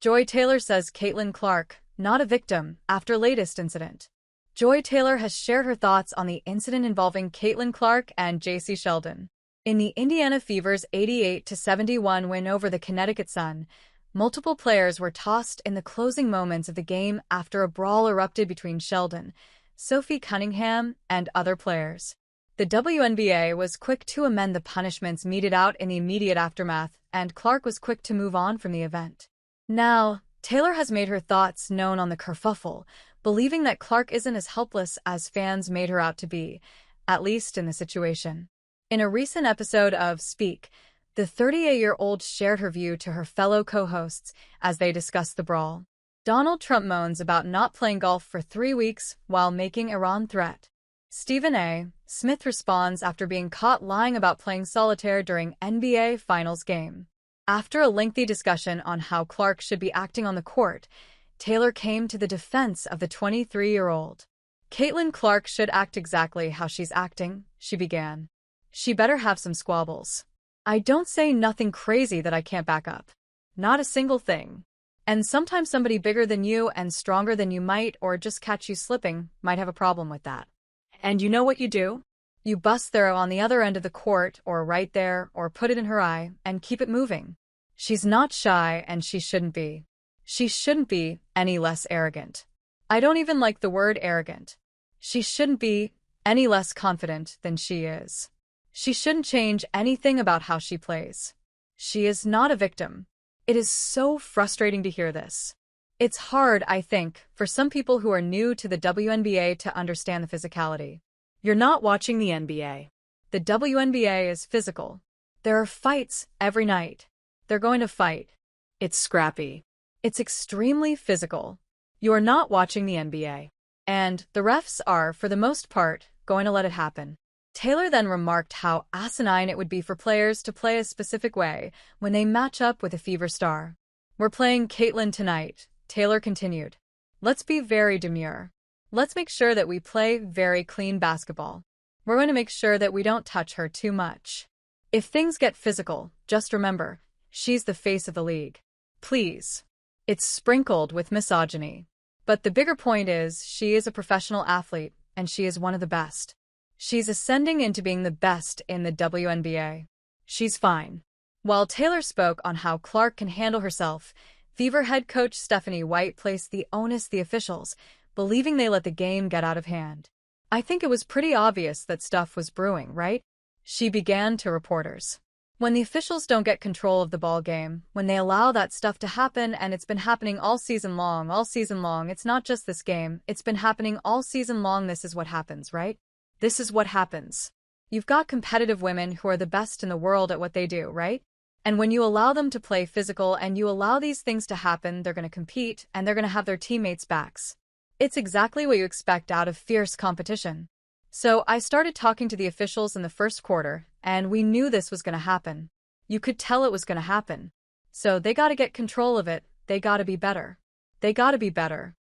Joy Taylor says Caitlin Clark, not a victim, after latest incident. Joy Taylor has shared her thoughts on the incident involving Caitlin Clark and J.C. Sheldon. In the Indiana Fever's 88-71 win over the Connecticut Sun, multiple players were tossed in the closing moments of the game after a brawl erupted between Sheldon, Sophie Cunningham, and other players. The WNBA was quick to amend the punishments meted out in the immediate aftermath, and Clark was quick to move on from the event. Now, Taylor has made her thoughts known on the kerfuffle, believing that Clark isn't as helpless as fans made her out to be, at least in the situation. In a recent episode of Speak, the 38-year-old shared her view to her fellow co-hosts as they discussed the brawl. Donald Trump moans about not playing golf for 3 weeks while making Iran threat. Stephen A. Smith responds after being caught lying about playing solitaire during NBA Finals game. After a lengthy discussion on how Clark should be acting on the court, Taylor came to the defense of the 23-year-old. Caitlin Clark should act exactly how she's acting, she began. She better have some squabbles. I don't say nothing crazy that I can't back up. Not a single thing. And sometimes somebody bigger than you and stronger than you might, or just catch you slipping, might have a problem with that. And you know what you do? You bust there on the other end of the court, or right there, or put it in her eye, and keep it moving. She's not shy, and she shouldn't be. She shouldn't be any less arrogant. I don't even like the word arrogant. She shouldn't be any less confident than she is. She shouldn't change anything about how she plays. She is not a victim. It is so frustrating to hear this. It's hard, I think, for some people who are new to the WNBA to understand the physicality. You're not watching the NBA. The WNBA is physical. There are fights every night. They're going to fight. It's scrappy. It's extremely physical. You are not watching the NBA. And the refs are, for the most part, going to let it happen. Taylor then remarked how asinine it would be for players to play a specific way when they match up with a Fever star. We're playing Caitlin tonight, Taylor continued. Let's be very demure. Let's make sure that we play very clean basketball. We're going to make sure that we don't touch her too much. If things get physical, just remember, she's the face of the league. Please. It's sprinkled with misogyny. But the bigger point is, she is a professional athlete, and she is one of the best. She's ascending into being the best in the WNBA. She's fine. While Taylor spoke on how Clark can handle herself, Fever head coach Stephanie White placed the onus on the officials, believing they let the game get out of hand. I think it was pretty obvious that stuff was brewing, right? She began to reporters. When the officials don't get control of the ball game, when they allow that stuff to happen, and it's been happening all season long, it's not just this game, it's been happening all season long, this is what happens, right? This is what happens. You've got competitive women who are the best in the world at what they do, right? And when you allow them to play physical and you allow these things to happen, they're going to compete and they're going to have their teammates' backs. It's exactly what you expect out of fierce competition. So I started talking to the officials in the first quarter, and we knew this was going to happen. You could tell it was going to happen. So they got to get control of it. They got to be better. They got to be better.